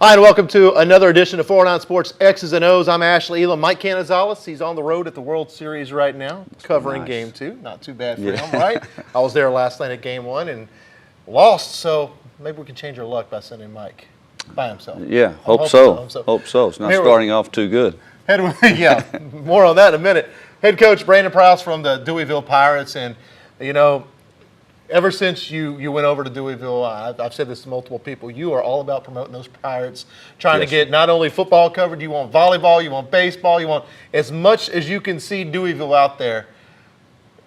Hi, and welcome to another edition of 409 Sports X's and O's. I'm Ashley Elam. Mike Canizales, he's on the road at the World Series right now, covering Game 2. Not too bad for him, right? I was there last night at Game 1 and lost, so maybe we can change our luck by sending Mike by himself. Yeah, hope so. It's not starting off too good. Yeah, more on that in a minute. Head coach Brandon Prouse from the Deweyville Pirates, and you know, ever since you went over to Deweyville, I've said this to multiple people, you are all about promoting those Pirates, trying to get not only football covered, you want volleyball, you want baseball, you want as much as you can see Deweyville out there.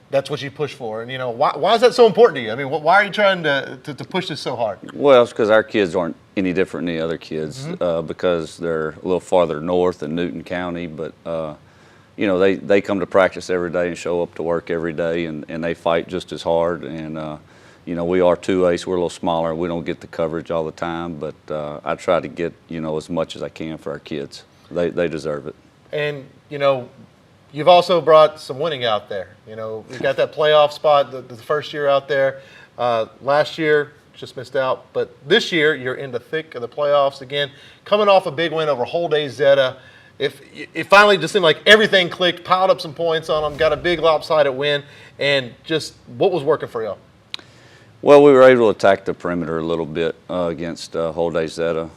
That's what you push for. And, you know, why is that so important to you? I mean, why are you trying to push this so hard? Well, it's because our kids aren't any different than the other kids because they're a little farther north in Newton County, but you know, they come to practice every day and show up to work every day, and they fight just as hard. And, you know, we are 2A, so we're a little smaller. We don't get the coverage all the time, but I try to get, you know, as much as I can for our kids. They deserve it. And, you know, you've also brought some winning out there. You know, you got that playoff spot the first year out there. Last year, just missed out. But this year, you're in the thick of the playoffs again, coming off a big win over Holday Zeta. It finally just seemed like everything clicked, piled up some points on them, got a big lopsided win, and just what was working for y'all? Well, we were able to attack the perimeter a little bit against Holday Zeta.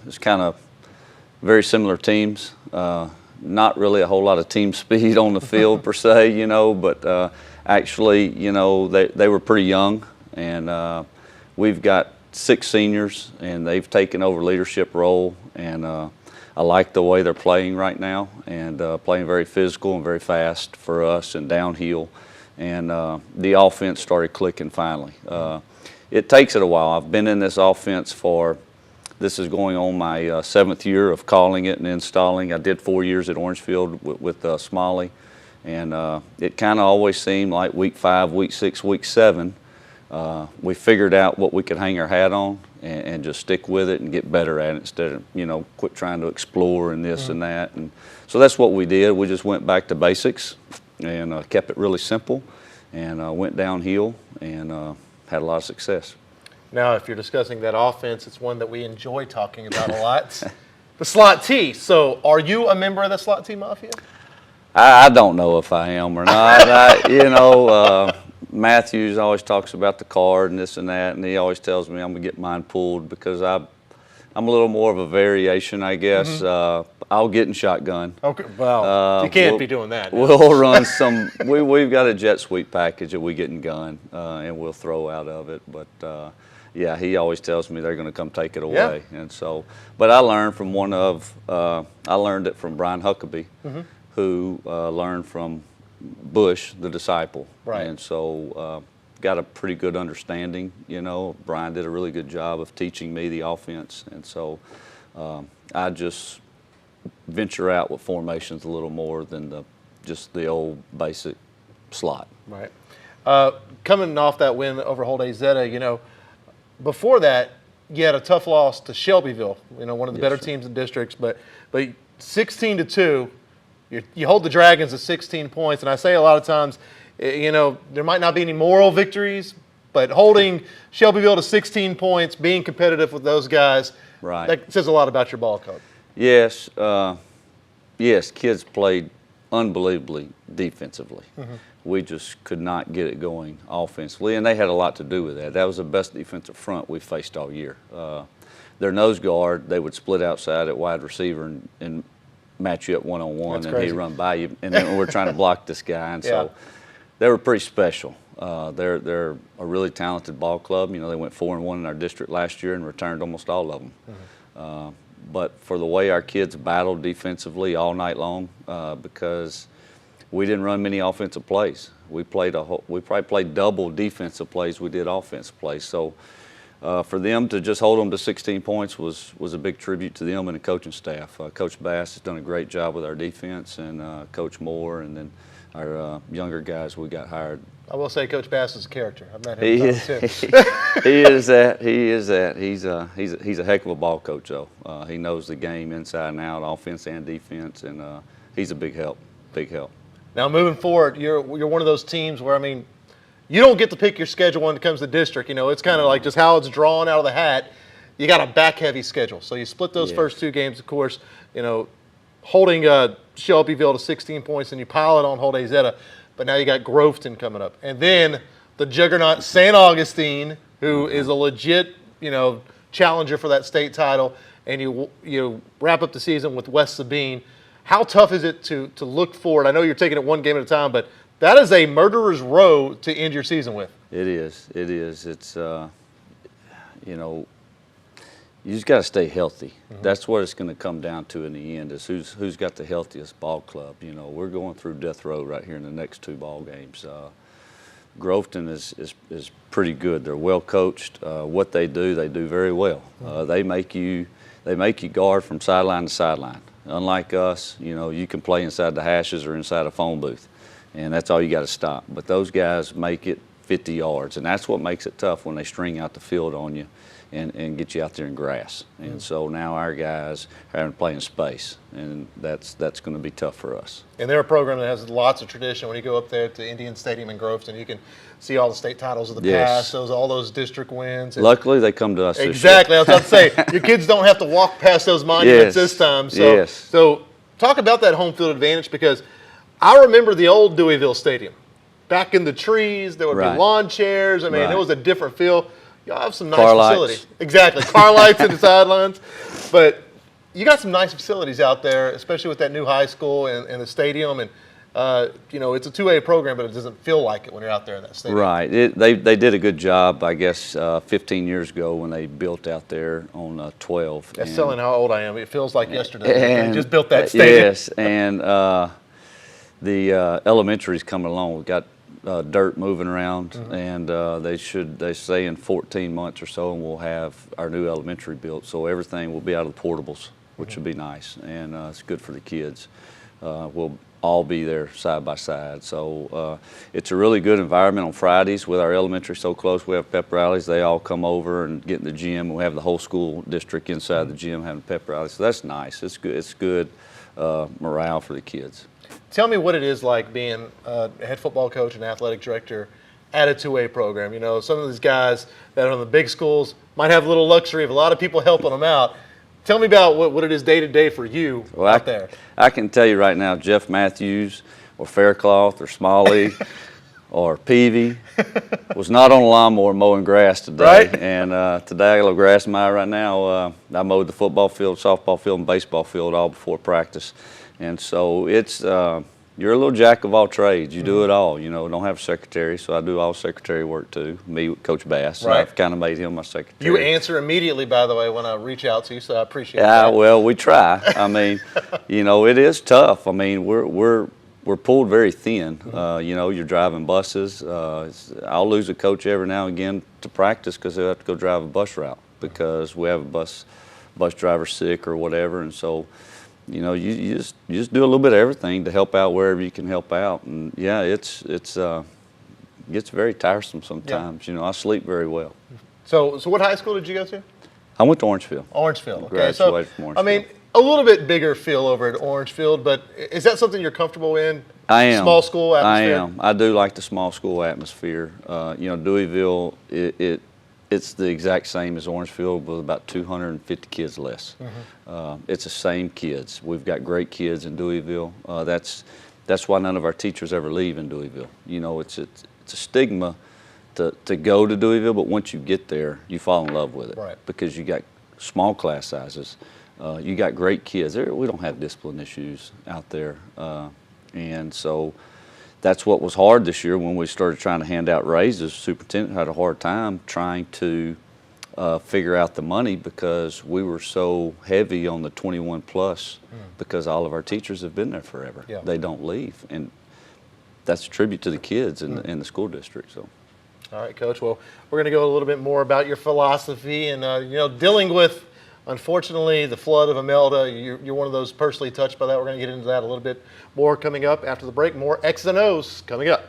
It's kind of very similar teams. Not really a whole lot of team speed on the field per se, you know, but actually, you know, they were pretty young, and we've got 6 seniors, and they've taken over leadership role, and I like the way they're playing right now, and playing very physical and very fast for us and downhill. And the offense started clicking finally. It takes it a while. I've been in this offense this is going on my 7th year of calling it and installing. I did 4 years at Orangefield with Smalley, and it kind of always seemed like week 5, week 6, week 7, we figured out what we could hang our hat on and just stick with it and get better at it instead of, you know, quit trying to explore and this and that. And so that's what we did. We just went back to basics and kept it really simple, and went downhill and had a lot of success. Now, if you're discussing that offense, it's one that we enjoy talking about a lot. The slot T. So are you a member of the slot T Mafia? I don't know if I am or not. You know, Matthews always talks about the card and this and that, and he always tells me I'm going to get mine pulled because I'm a little more of a variation, I guess. I'll get in shotgun. Okay, well, you can't be doing that. We'll run some. We've got a jet sweep package that we get in gun, and we'll throw out of it. But yeah, he always tells me they're going to come take it away, and so. But I learned from I learned it from Brian Huckabee, who learned from Bush, the disciple, and so got a pretty good understanding. You know, Brian did a really good job of teaching me the offense, and so I just venture out with formations a little more than just the old basic slot. Right. Coming off that win over Holday Zeta, you know, before that you had a tough loss to Shelbyville. You know, one of the better teams in districts, but 16-2. You hold the Dragons to 16 points, and I say a lot of times, you know, there might not be any moral victories, but holding Shelbyville to 16 points, being competitive with those guys, that says a lot about your ball club. Yes, yes, kids played unbelievably defensively. We just could not get it going offensively, and they had a lot to do with that. That was the best defensive front we faced all year. Their nose guard, they would split outside at wide receiver and match you up one-on-one, and he'd run by you, and then we're trying to block this guy, and so they were pretty special. They're a really talented ball club. You know, they went 4-1 in our district last year and returned almost all of them. But for the way our kids battled defensively all night long, because we didn't run many offensive plays. We probably played double defensive plays we did offensive plays. So for them to just hold them to 16 points was a big tribute to them and the coaching staff. Coach Bass has done a great job with our defense, and Coach Moore, and then our younger guys we got hired. I will say Coach Bass is a character. I've met him he is that. He's a heck of a ball coach, though. He knows the game inside and out, offense and defense, and he's a big help. Big help. Now moving forward, you're one of those teams where, I mean, you don't get to pick your schedule when it comes to district. You know, it's kind of like just how it's drawn out of the hat. you got a back-heavy schedule. So you split those Yes. first 2 games, of course, holding Shelbyville to 16 points, and you pile it on Hold Zeta. But now you got Groveton coming up. And then the juggernaut St. Augustine, who is a legit, challenger for that state title, and you wrap up the season with West Sabine. How tough is it to look forward? I know you're taking it one game at a time, but that is a murderer's row to end your season with. It is. It is. It's, you just got to stay healthy. Mm-hmm. That's what it's going to come down to in the end, is who's got the healthiest ball club. We're going through death row right here in the next 2 ball games. Groveton is pretty good. They're well coached. What they do very well. They make you guard from sideline to sideline. Unlike us, you can play inside the hashes or inside a phone booth, and that's all you got to stop. But those guys make it 50 yards, and that's what makes it tough when they string out the field on you and get you out there in grass. And so now our guys are having to play in space, and that's going to be tough for us. And they're a program that has lots of tradition. When you go up there to Indian Stadium in Groveton, you can see all the state titles of the past, all those district wins. Luckily, they come to us exactly. I was about to say, your kids don't have to walk past those monuments this time. So talk about that home field advantage, because I remember the old Deweyville Stadium. Back in the trees, there would be lawn chairs. I mean, it was a different feel. Y'all have some nice facilities. Exactly. Car lights in the sidelines. But you got some nice facilities out there, especially with that new high school and the stadium. And, it's a 2A program, but it doesn't feel like it when you're out there in that stadium. Right. They did a good job, I guess, 15 years ago when they built out there on 12. That's telling how old I am. It feels like yesterday. They just built that stadium. Yes, and the elementary's coming along. We've got dirt moving around, and they say in 14 months or so, and we'll have our new elementary built. So everything will be out of the portables, which would be nice, and it's good for the kids. We'll all be there side by side. So it's a really good environment on Fridays with our elementary so close. We have pep rallies. They all come over and get in the gym. We have the whole school district inside the gym having pep rallies. So that's nice. It's good. It's good morale for the kids. Tell me what it is like being a head football coach and athletic director at a 2A program. Some of these guys that are in the big schools might have a little luxury of a lot of people helping them out. Tell me about what it is day to day for you out there. I can tell you right now, Jeff Matthews or Faircloth or Smalley or Peavy was not on a lawnmower mowing grass today. Right. And today I got a little grass in my eye right now. I mowed the football field, softball field, and baseball field all before practice. And so it's you're a little jack of all trades. You do it all. Don't have a secretary, so I do all secretary work too. Me with Coach Bass. So I've kind of made him my secretary. You answer immediately, by the way, when I reach out to you, so I appreciate that. Yeah, well, we try. I mean, it is tough. I mean, we're pulled very thin. You're driving buses. I'll lose a coach every now and again to practice because they'll have to go drive a bus route because we have a bus driver sick or whatever, and so. You just do a little bit of everything to help out wherever you can help out, and it gets very tiresome sometimes. Yeah. I sleep very well. So what high school did you go to? I went to Orangefield. Orangefield. Okay. Graduated from Orangefield. I mean, a little bit bigger feel over at Orangefield, but is that something you're comfortable in? I am. Small school atmosphere? I am. I do like the small school atmosphere. Deweyville, it's the exact same as Orangefield with about 250 kids less. It's the same kids. We've got great kids in Deweyville. That's why none of our teachers ever leave in Deweyville. It's a stigma to go to Deweyville, but once you get there, you fall in love with it. Right. Because you got small class sizes. You got great kids. We don't have discipline issues out there. And so that's what was hard this year when we started trying to hand out raises. The superintendent had a hard time trying to figure out the money because we were so heavy on the 21 plus because all of our teachers have been there forever. Yeah. They don't leave. And that's a tribute to the kids in the school district. So. All right, Coach. Well, we're going to go a little bit more about your philosophy and, dealing with, unfortunately, the flood of Imelda. You're one of those personally touched by that. We're going to get into that a little bit more coming up after the break. More X's and O's coming up.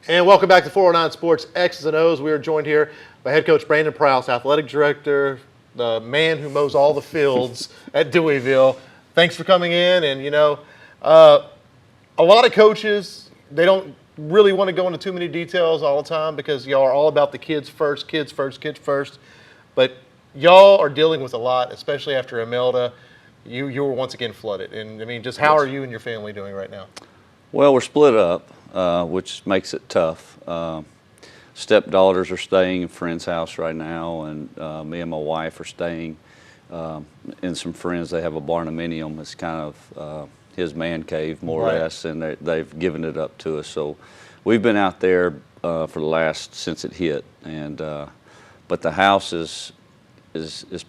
And welcome back to 409 Sports X's and O's. We are joined here by head coach Brandon Prouse, athletic director, the man who mows all the fields at Deweyville. Thanks for coming in. And, a lot of coaches, they don't really want to go into too many details all the time because y'all are all about the kids first, kids first, kids first. But y'all are dealing with a lot, especially after Imelda. You were once again flooded. And, just how are you and your family doing right now? Well, we're split up, which makes it tough. Stepdaughters are staying in a friend's house right now, and me and my wife are staying in some friends. They have a barnuminium. It's kind of his man cave, more or less, and they've given it up to us. So we've been out there for the last, since it hit, and but the house is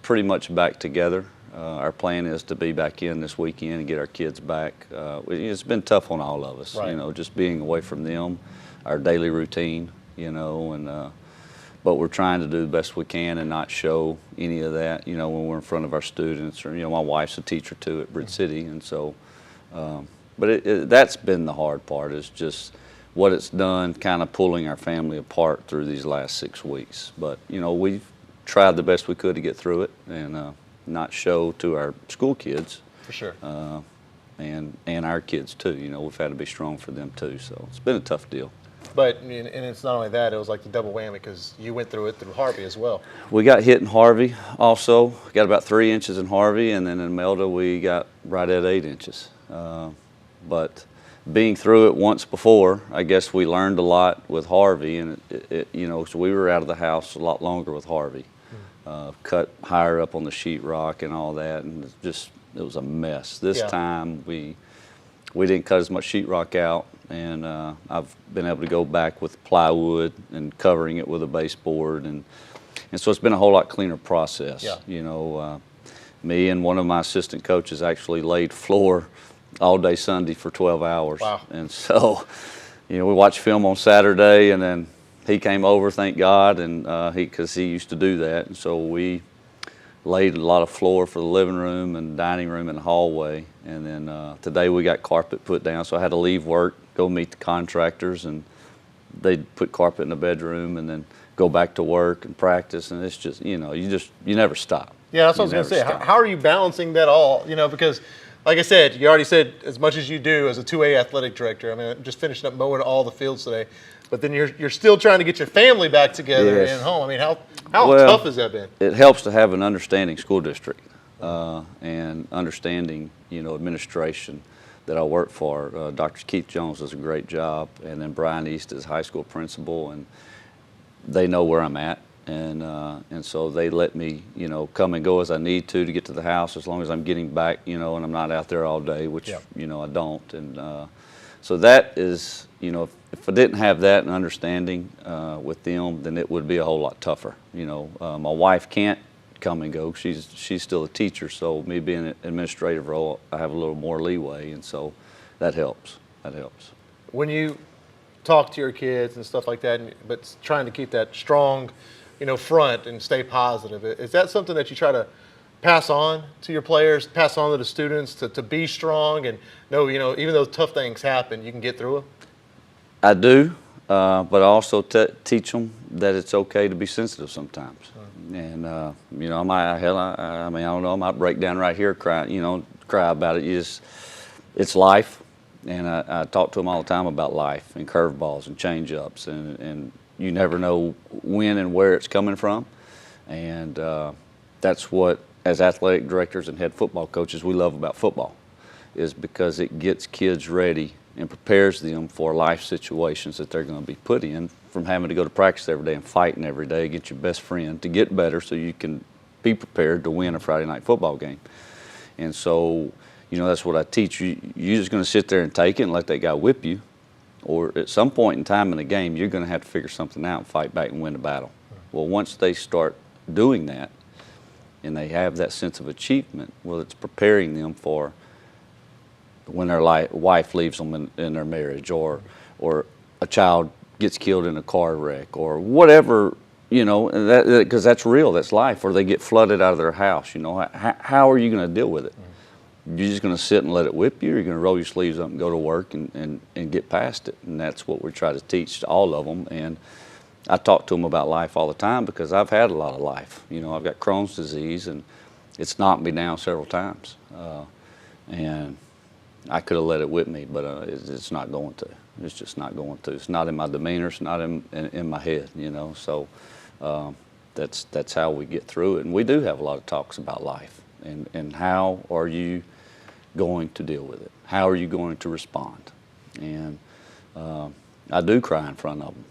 pretty much back together. Our plan is to be back in this weekend and get our kids back. It's been tough on all of us, just being away from them, our daily routine, but we're trying to do the best we can and not show any of that, when we're in front of our students. Or, my wife's a teacher too at Britt City, and so, but that's been the hard part, is just what it's done, kind of pulling our family apart through these last 6 weeks. But, we've tried the best we could to get through it, and not show to our school kids, for sure, and our kids too. We've had to be strong for them too. So it's been a tough deal. But and it's not only that; it was like the double whammy because you went through it through Harvey as well. We got hit in Harvey also. Got about 3 inches in Harvey, and then in Imelda we got right at 8 inches. But being through it once before, I guess we learned a lot with Harvey, and so we were out of the house a lot longer with Harvey. Cut higher up on the sheetrock and all that, and it was a mess. This time we didn't cut as much sheetrock out, and I've been able to go back with plywood and covering it with a baseboard, and so it's been a whole lot cleaner process. Me and one of my assistant coaches actually laid floor all day Sunday for 12 hours. Wow. And so, we watched film on Saturday, and then he came over, thank God, and because he used to do that. And so we laid a lot of floor for the living room and dining room and hallway. And then today we got carpet put down, so I had to leave work, go meet the contractors, and they'd put carpet in the bedroom, and then go back to work and practice. And it's just, you never stop. Yeah, that's what I was going to say. How are you balancing that all? Because, like I said, you already said as much as you do as a 2A athletic director. Just finishing up mowing all the fields today. But then you're still trying to get your family back together and home. How tough has that been? It helps to have an understanding school district and understanding, administration that I work for. Dr. Keith Jones does a great job, and then Brian East is high school principal, and they know where I'm at, and so they let me, come and go as I need to get to the house, as long as I'm getting back, and I'm not out there all day, which I don't, and so that is, if I didn't have that and understanding with them, then it would be a whole lot tougher. My wife can't come and go. She's still a teacher, so me being an administrative role, I have a little more leeway, and so that helps. That helps. When you talk to your kids and stuff like that, but trying to keep that strong, front and stay positive, is that something that you try to pass on to your players, pass on to the students to be strong and know, even though tough things happen, you can get through them? I do, but I also teach them that it's okay to be sensitive sometimes. And, I don't know, I might break down right here, cry about it. It's life. And I talk to them all the time about life and curveballs and change-ups, and you never know when and where it's coming from. And that's what, as athletic directors and head football coaches, we love about football, is because it gets kids ready and prepares them for life situations that they're going to be put in, from having to go to practice every day and fighting every day against your best friend to get better so you can be prepared to win a Friday night football game. And so, that's what I teach you. You're just going to sit there and take it and let that guy whip you, or at some point in time in the game, you're going to have to figure something out and fight back and win the battle. Well, once they start doing that and they have that sense of achievement, well, it's preparing them for when their wife leaves them in their marriage, or a child gets killed in a car wreck, or whatever, because that's real, that's life, or they get flooded out of their house. How are you going to deal with it? you're just going to sit and let it whip you, or you're going to roll your sleeves up and go to work and get past it. And that's what we try to teach to all of them. And I talk to them about life all the time because I've had a lot of life. You know, I've got Crohn's disease, and it's knocked me down several times. And I could have let it whip me, but it's not going to. It's just not going to. It's not in my demeanor. It's not in my head, you know. So that's how we get through it. And we do have a lot of talks about life and how are you going to deal with it? How are you going to respond? And I do cry in front of them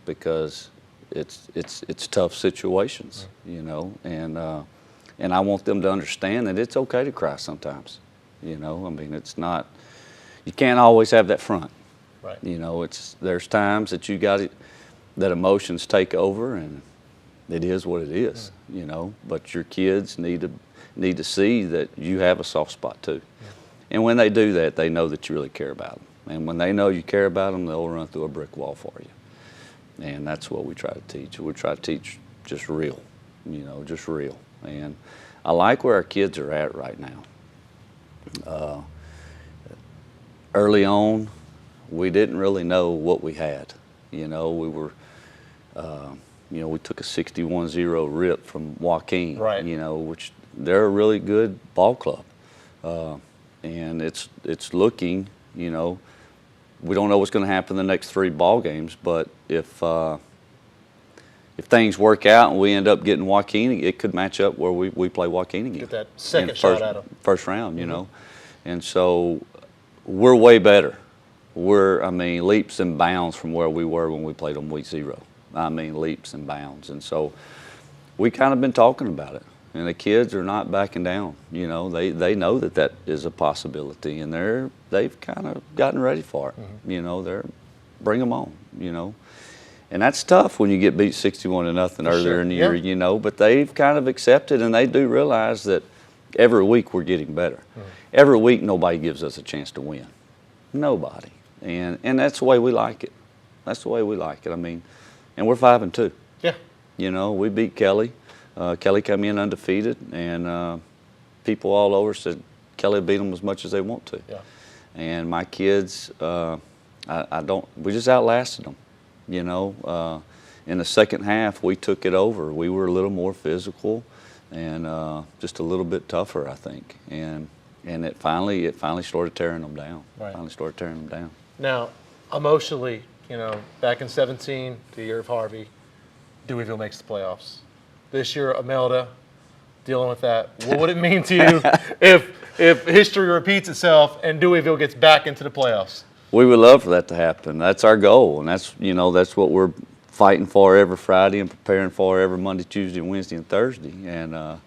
because it's tough situations, you know. And I want them to understand that it's okay to cry sometimes. You know, I mean, it's not. You can't always have that front. Right. You know, there's times that you got it, that emotions take over, and it is what it is. You know, but your kids need to see that you have a soft spot too. And when they do that, they know that you really care about them. And when they know you care about them, they'll run through a brick wall for you. And that's what we try to teach. We try to teach just real. You know, just real. And I like where our kids are at right now. Early on, we didn't really know what we had. You know, we were, you know, we took a 61-0 rip from Joaquin, right. You know, which they're a really good ball club. And it's looking, you know, we don't know what's going to happen in the next 3 ball games, but if things work out and we end up getting Joaquin, it could match up where we play Joaquin again. Get that second shot at him. First round, you know. And so we're way better. I mean, leaps and bounds from where we were when we played them week 0. I mean, leaps and bounds. And so we kind of been talking about it. And the kids are not backing down. You know, they know that is a possibility, and they've kind of gotten ready for it. You know, bring them on, you know. And that's tough when you get beat 61-0 earlier in the year, you know, but they've kind of accepted, and they do realize that every week we're getting better. Every week nobody gives us a chance to win. Nobody. And that's the way we like it. That's the way we like it. I mean, and we're 5-2. Yeah. You know, we beat Kelly. Kelly came in undefeated, and people all over said Kelly beat them as much as they want to. Yeah. And my kids, we just outlasted them. You know, in the second half, we took it over. We were a little more physical and just a little bit tougher, I think. And it finally started tearing them down. Right. Finally started tearing them down. Now, emotionally, you know, back in 17, the year of Harvey, Deweyville makes the playoffs. This year, Imelda, dealing with that. What would it mean to you if history repeats itself and Deweyville gets back into the playoffs? We would love for that to happen. That's our goal, and that's what we're fighting for every Friday and preparing for every Monday, Tuesday, Wednesday, and Thursday. And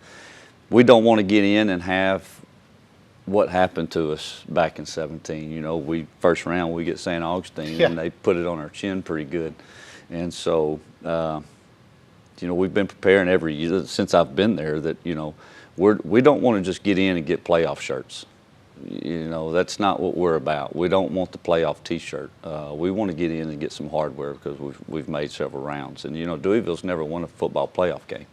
we don't want to get in and have what happened to us back in 17. You know, first round we get St. Augustine, and they put it on our chin pretty good. And so, you know, we've been preparing every year since I've been there that, you know, we don't want to just get in and get playoff shirts. You know, that's not what we're about. We don't want the playoff T-shirt. We want to get in and get some hardware because we've made several rounds. And, you know, Deweyville's never won a football playoff game.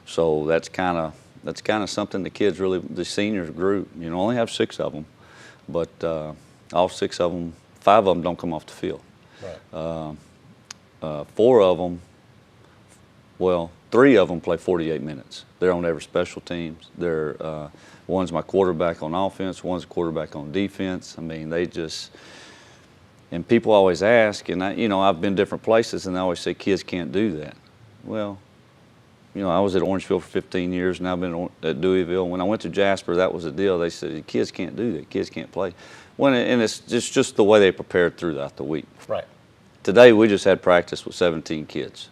So that's kind of something the kids the seniors group, you know, only have 6 of them. But all 6 of them, 5 of them don't come off the field. Right. 4 of them, well, 3 of them play 48 minutes. They're on every special teams. One's my quarterback on offense, one's a quarterback on defense. I mean, and people always ask, and I've been different places, and they always say kids can't do that. Well, you know, I was at Orangeville for 15 years, and I've been at Deweyville. When I went to Jasper, that was the deal. They said, kids can't do that. Kids can't play. And it's just the way they prepared throughout the week. Right. Today, we just had practice with 17 kids.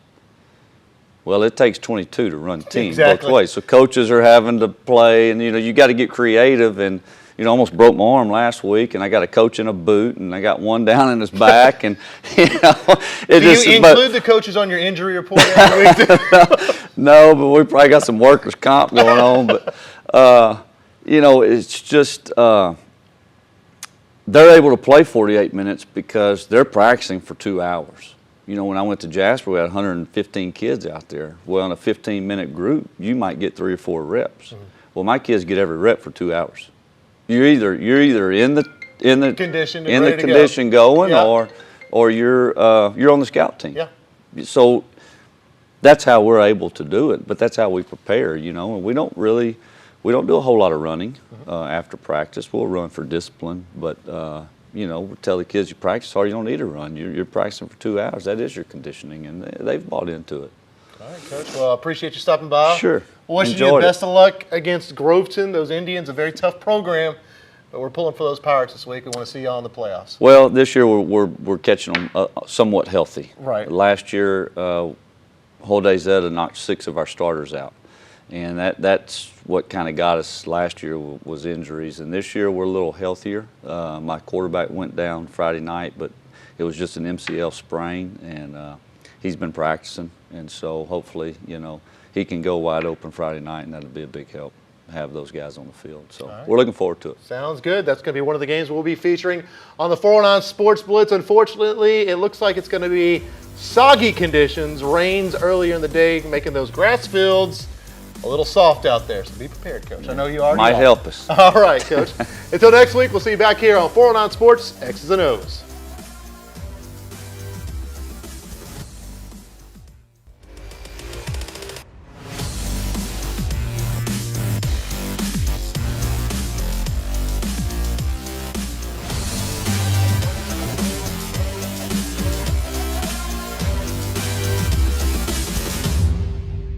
Well, it takes 22 to run the team both ways. So coaches are having to play, and, you know, you got to get creative. And, you know, almost broke my arm last week, and I got a coach in a boot, and I got one down in his back. And, you know, Do you include the coaches on your injury report every week? No, but we probably got some workers' comp going on. But, you know, it's just they're able to play 48 minutes because they're practicing for 2 hours. You know, when I went to Jasper, we had 115 kids out there. Well, in a 15-minute group, you might get 3 or 4 reps. Well, my kids get every rep for 2 hours. You're either in the Condition and in the ready to go. condition going, Yeah. or you're on the scout team. Yeah. So that's how we're able to do it. But that's how we prepare. And we don't do a whole lot of running after practice. We'll run for discipline, but we tell the kids, you practice hard, you don't need to run. You're practicing for 2 hours. That is your conditioning, and they've bought into it. All right, Coach. Well, I appreciate you stopping by. Sure. Wishing you Enjoyed the it. best of luck against Groveton, those Indians, a very tough program, but we're pulling for those Pirates this week. We want to see y'all in the playoffs. Well, this year we're catching them somewhat healthy. Right. Last year, Jose Zeta knocked 6 of our starters out, and that's what kind of got us last year was injuries. And this year we're a little healthier. My quarterback went down Friday night, but it was just an MCL sprain, and he's been practicing, and so hopefully he can go wide open Friday night, and that'll be a big help. Have those guys on the field. So we're looking forward to it. Sounds good. That's going to be one of the games we'll be featuring on the 409 Sports Blitz. Unfortunately, it looks like it's going to be soggy conditions, rains earlier in the day, making those grass fields a little soft out there. So be prepared, Coach. I know you already Might are. help us. All right, Coach. Until next week, we'll see you back here on 409 Sports X's and O's.